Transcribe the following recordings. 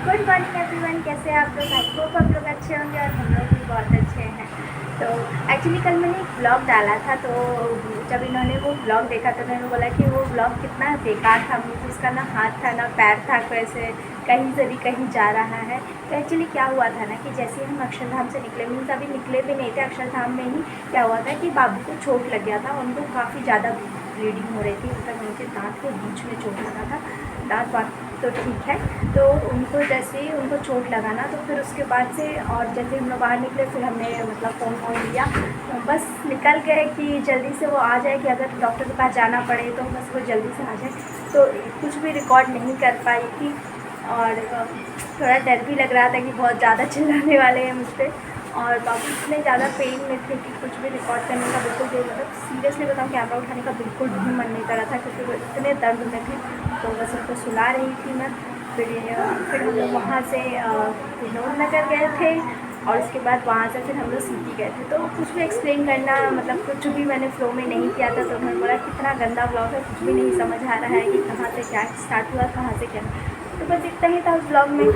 Good morning everyone, कैसे हैं आप लोग। आई होप आप लोग अच्छे होंगे और हम लोग भी बहुत अच्छे हैं। तो एक्चुअली कल मैंने एक ब्लॉग डाला था, तो जब इन्होंने वो ब्लॉग देखा तो इन्होंने बोला कि वो ब्लॉग कितना बेकार था, मुझे उसका ना हाथ था ना पैर था, कैसे कहीं से भी कहीं जा रहा है। तो एक्चुअली क्या हुआ था ना कि जैसे हम अक्षरधाम से निकले, मीन्स अभी निकले भी नहीं थे अक्षरधाम में ही, क्या हुआ था कि बाबू को चोट लग गया था। उनको काफ़ी ज़्यादा ब्लीडिंग हो रही थी, मतलब उनके दांत के बीच में चोट लगा था। दांत वाँत तो ठीक है, तो उनको जैसे ही उनको चोट लगा ना, तो फिर उसके बाद से और जैसे हम लोग बाहर निकले, फिर हमने मतलब फ़ोन लिया, तो बस निकल गए कि जल्दी से वो आ जाए, कि अगर डॉक्टर के पास जाना पड़े तो बस वो जल्दी से आ जाए। तो कुछ भी रिकॉर्ड नहीं कर पाई थी, और थोड़ा डर भी लग रहा था कि बहुत ज़्यादा चिल्लाने वाले हैं मुझ पर। और बाबू इतने ज़्यादा पेन में थे कि कुछ भी रिकॉर्ड करने का बिल्कुल भी, मतलब सीरियसली बताऊँ, कैमरा उठाने का बिल्कुल भी मन नहीं कर रहा था, क्योंकि वो इतने दर्द में थे। तो बस उनको सुला रही थी मैं। फिर हम लोग वहाँ से विनोद नगर गए थे, और उसके बाद वहाँ से फिर हम लोग सिटी गए थे। तो कुछ भी एक्सप्लेन करना, मतलब कुछ भी मैंने फ्लो में नहीं किया था, तो उन्होंने बोला कितना गंदा ब्लॉग है, कुछ भी नहीं समझ आ रहा है कि कहाँ से क्या स्टार्ट हुआ, कहाँ से क्या। तो बस इतना ही था उस ब्लॉग में।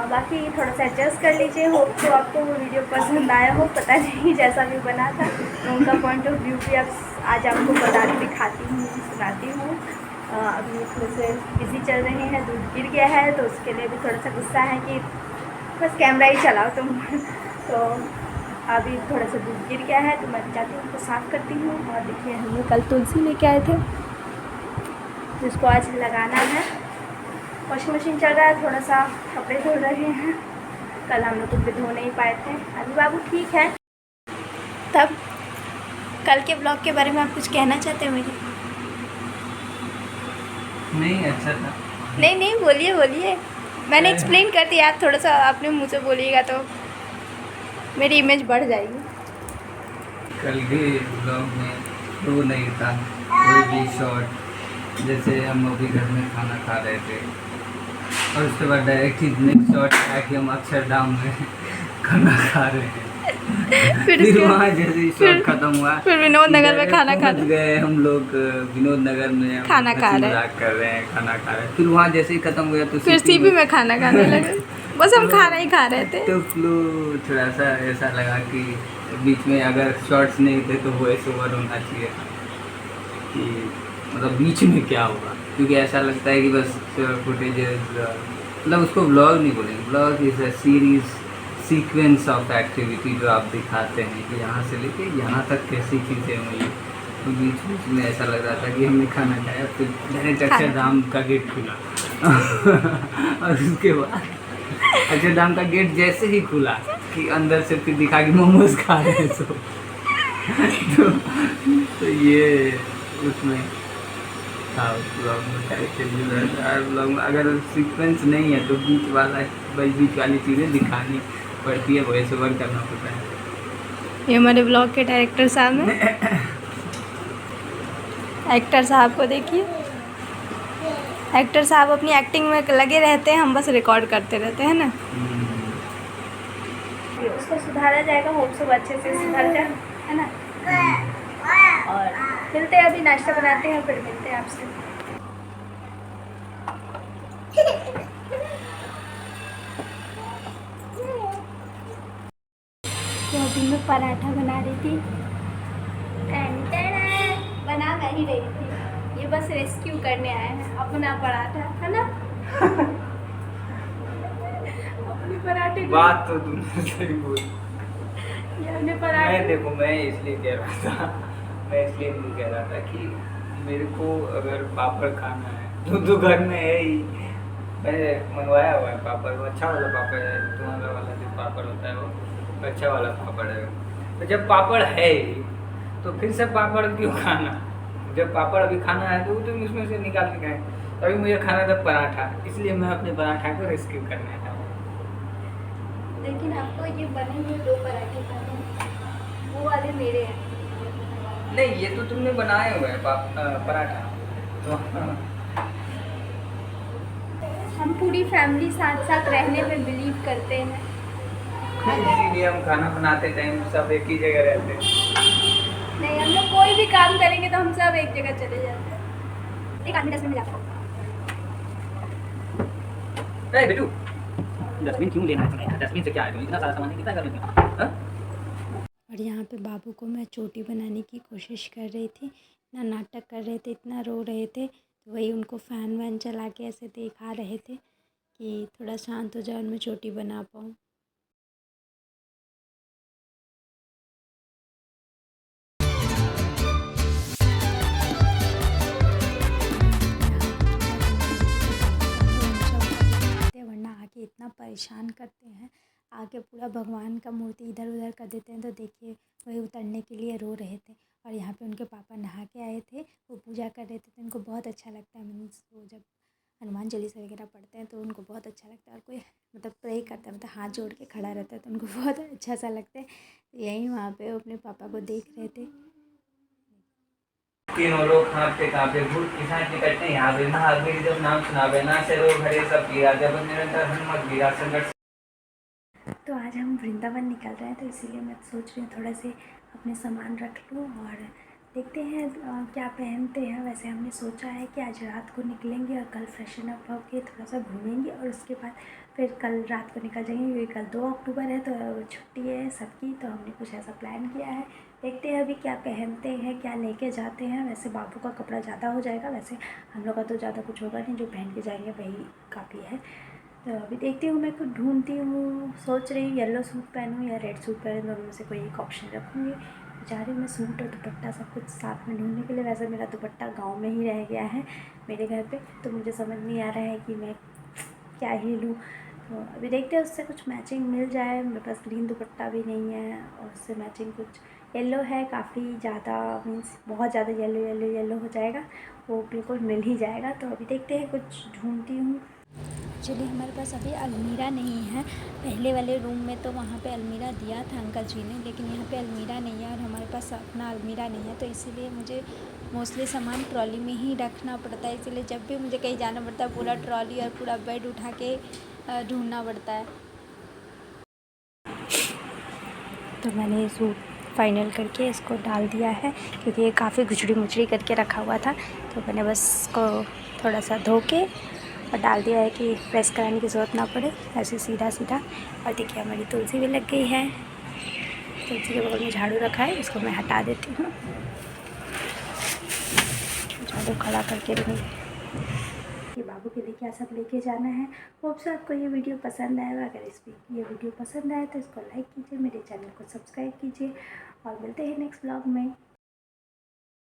बाकी थोड़ा सा एडजस्ट कर लीजिए, होप तो आपको वो वीडियो पसंद आया हो, पता नहीं जैसा भी बना था। तो उनका पॉइंट ऑफ व्यू भी अब आज आपको बताती, दिखाती हूँ, सुनाती हूँ। अभी थोड़े से बिज़ी चल रहे हैं, दूध गिर गया है, तो उसके लिए भी थोड़ा सा गुस्सा है कि बस कैमरा ही चलाओ तुम। तो अभी थोड़ा सा दूध गिर गया है, तो मैं जाती हूँ उनको साफ़ करती हूँ। और देखिए हम लोग कल तुलसी लेके आए थे, जिसको आज लगाना है। वॉशिंग मशीन चल रहा है, थोड़ा सा कपड़े धुल रहे हैं, कल हम लोग कुछ धो नहीं पाए थे। अभी बाबू ठीक है। तब कल के ब्लॉग के बारे में आप कुछ कहना चाहते हैं मुझे? नहीं, अच्छा था। नहीं, बोलिए बोलिए, मैंने एक्सप्लेन कर दिया, आप थोड़ा सा अपने मुँह से बोलिएगा तो मेरी इमेज बढ़ जाएगी। कल के ब्लॉग में वो नहीं था कोई भी शॉट, जैसे हम अभी घर में खाना खा रहे थे और उसके बाद डायरेक्ट ही नेक्स्ट शॉट आया कि हम अक्षरधाम में खाना खा रहे हैं। फिर वहाँ जैसे ही शॉट खत्म हुआ, फिर विनोद नगर में खाना खा पहुँच गए हम लोग विनोद नगर में, हम खाना खा हंसी रहे हैं। मजाक कर रहे हैं, खाना खा रहे हैं। फिर वहाँ जैसे ही खत्म हुआ तो फिर सीपी में खाना खाने लगे। बस हम खाना ही खा रहे थे। तो फ्लो थोड़ा सा ऐसा लगा कि बीच में अगर शॉर्ट्स नहीं थे तो वॉइस ओवर होना चाहिए कि मतलब बीच में क्या होगा, क्योंकि ऐसा लगता है कि बस फुटेजेस, मतलब उसको ब्लॉग नहीं बोलेंगे, blog is a series sequence of activity जो आप दिखाते हैं कि यहाँ से लेके यहाँ तक कैसी चीज़ें हुई। तो बीच बीच में ऐसा लग रहा था कि हमने खाना खाया, फिर डायरेक्ट अक्षरधाम का गेट खुला और उसके बाद अक्षरधाम का गेट जैसे ही खुला कि अंदर से फिर दिखा कि मोमोज खा रहे हैं सब। तो ये उसमें था उस ब्लॉग में कैरेक्टर ब्लॉग में अगर सीक्वेंस नहीं है तो बीच वाली चीज़ें दिखानी पड़ती है, वॉइस ओवर करना पड़ता है। ये हमारे ब्लॉग के डायरेक्टर साहब हैं। एक्टर साहब को देखिए, एक्टर साहब अपनी एक्टिंग में लगे रहते हैं, हम बस रिकॉर्ड करते रहते हैं ना। उसको सुधारा जाएगा, होप सब अच्छे से सुधर जाए, है ना। और मिलते हैं, अभी नाश्ता बनाते हैं, फिर मिलते हैं आपसे। तो अभी मैं पराठा बना रही थी, बना मैं ही रही थी, ये बस रेस्क्यू करने आए हैं अपना पराठा, है ना। अपने पराठे को बात तो तुमने सही बोली। ये अपने पराठे मैं देखो, मैं इसलिए कह रहा था, मैं इसलिए नहीं कह रहा था कि मेरे को अगर पापड़ खाना है तो घर में है ही, मैंने मंगवाया हुआ है पापड़, वो अच्छा वाला पापड़ है, तुम्हारा वाला जो पापड़ होता है वो अच्छा वाला पापड़ है। तो जब पापड़ है ही तो फिर से पापड़ क्यों खाना, जब पापड़ अभी खाना है तो तुम उसमें से निकाल के खाएं। अभी मुझे खाना था पराठा, इसलिए मैं अपने पराठा को रेस्क्यू करने आया हूँ। लेकिन आपको ये बने हुए 2 पराठे खाने हैं, वो वाले मेरे हैं। नहीं, ये तो तुमने बनाए हुए हैं पराठा तो हम पूरी फैमिली साथ साथ रहने में बिलीव करते हैं, इसीलिए हम खाना बनाते टाइम सब एक ही जगह रहते हैं। नहीं हम लोग कोई भी काम करेंगे तो हम सब एक जगह चले जाते हैं। एक आदमी 10 मिनट में जाता है। बेटू डस्टबिन क्यों लेना है? डस्टबिन से क्या है? इतना सारा सामान कितना कर लेते हो? हाँ? और यहाँ पे बाबू को मैं चोटी बनाने की कोशिश कर रही थी, इतना नाटक कर रहे थे, इतना रो रहे थे, तो वही उनको फ़ैन वैन चला के ऐसे दिखा रहे थे कि थोड़ा शांत हो जाए और मैं चोटी बना पाऊँ। वरना आके इतना परेशान करते हैं, आके पूरा भगवान का मूर्ति इधर उधर कर देते हैं। तो देखिए वही उतरने के लिए रो रहे थे। और यहाँ पे उनके पापा नहा के आए थे, वो पूजा कर रहे थे, तो उनको बहुत अच्छा लगता है। मीन्स वो जब हनुमान चालीसा वगैरह पढ़ते हैं तो उनको बहुत अच्छा लगता है। और कोई मतलब प्रे करता है, मतलब हाथ जोड़ के खड़ा रहता है, तो उनको बहुत अच्छा सा लगता है। तो यहीं वहाँ पे वो अपने पापा को देख रहे थे। तीनों लोग कांपे भूत पिशाच निकटते यहाँ पे महावीर जब नाम सुनावे ना से रोग हरे सब पीरा जब निरंतर हनुमत वीरा संकट। तो आज हम वृंदावन निकल रहे हैं, तो इसीलिए मैं सोच रही हूँ थोड़ा से अपने सामान रख लूँ और देखते हैं क्या पहनते हैं। वैसे हमने सोचा है कि आज रात को निकलेंगे और कल फ्रेशन अप होकर थोड़ा सा घूमेंगे और उसके बाद फिर कल रात को निकल जाएंगे, क्योंकि कल 2 अक्टूबर है तो छुट्टी है सबकी। तो हमने कुछ ऐसा प्लान किया है, देखते हैं अभी क्या पहनते हैं, क्या लेके जाते हैं। वैसे बाबू का कपड़ा ज़्यादा हो जाएगा, वैसे हम लोग का तो ज़्यादा कुछ होगा नहीं, जो पहन के जाएंगे वही काफ़ी है। तो अभी देखती हूँ, मैं कुछ ढूंढती हूँ, सोच रही हूँ येलो सूट पहनूँ या रेड सूट पहनूँ, दोनों में से कोई एक ऑप्शन रखूँगी। जा रही हूँ मैं सूट और दुपट्टा सब कुछ साथ में ढूंढने के लिए। वैसे मेरा दुपट्टा गांव में ही रह गया है मेरे घर पे, तो मुझे समझ नहीं आ रहा है कि मैं क्या ही लूँ। तो अभी देखते हैं उससे कुछ मैचिंग मिल जाए। मेरे पास ग्रीन दुपट्टा भी नहीं है और उससे मैचिंग कुछ येलो है, काफ़ी ज़्यादा, मीन्स बहुत ज़्यादा येलो येलो येलो हो जाएगा, वो बिल्कुल मिल ही जाएगा। तो अभी देखते हैं, कुछ ढूंढती हूँ। एक्चुअली हमारे पास अभी अलमीरा नहीं है। पहले वाले रूम में तो वहाँ पे अलमीरा दिया था अंकल जी ने, लेकिन यहाँ पे अलमीरा नहीं है और हमारे पास अपना अलमीरा नहीं है। तो इसीलिए मुझे मोस्टली सामान ट्रॉली में ही रखना पड़ता है। इसीलिए जब भी मुझे कहीं जाना पड़ता है, पूरा ट्रॉली और पूरा बेड उठा के ढूंढना पड़ता है। तो मैंने सूट फाइनल करके इसको डाल दिया है, क्योंकि ये काफ़ी घुचड़ी मुचड़ी करके रखा हुआ था। तो मैंने बस इसको थोड़ा सा धो के और डाल दिया है कि प्रेस कराने की ज़रूरत ना पड़े, ऐसे सीधा सीधा। और देखिए हमारी तुलसी भी लग गई है। तुलसी के बगल में झाड़ू रखा है, इसको मैं हटा देती हूँ। झाड़ू खड़ा करके रखी कि बाबू के लिए क्या सब लेके जाना है। होप से आपको ये वीडियो पसंद आएगा। अगर ये वीडियो पसंद आए तो इसको लाइक कीजिए, मेरे चैनल को सब्सक्राइब कीजिए और मिलते हैं नेक्स्ट ब्लॉग में।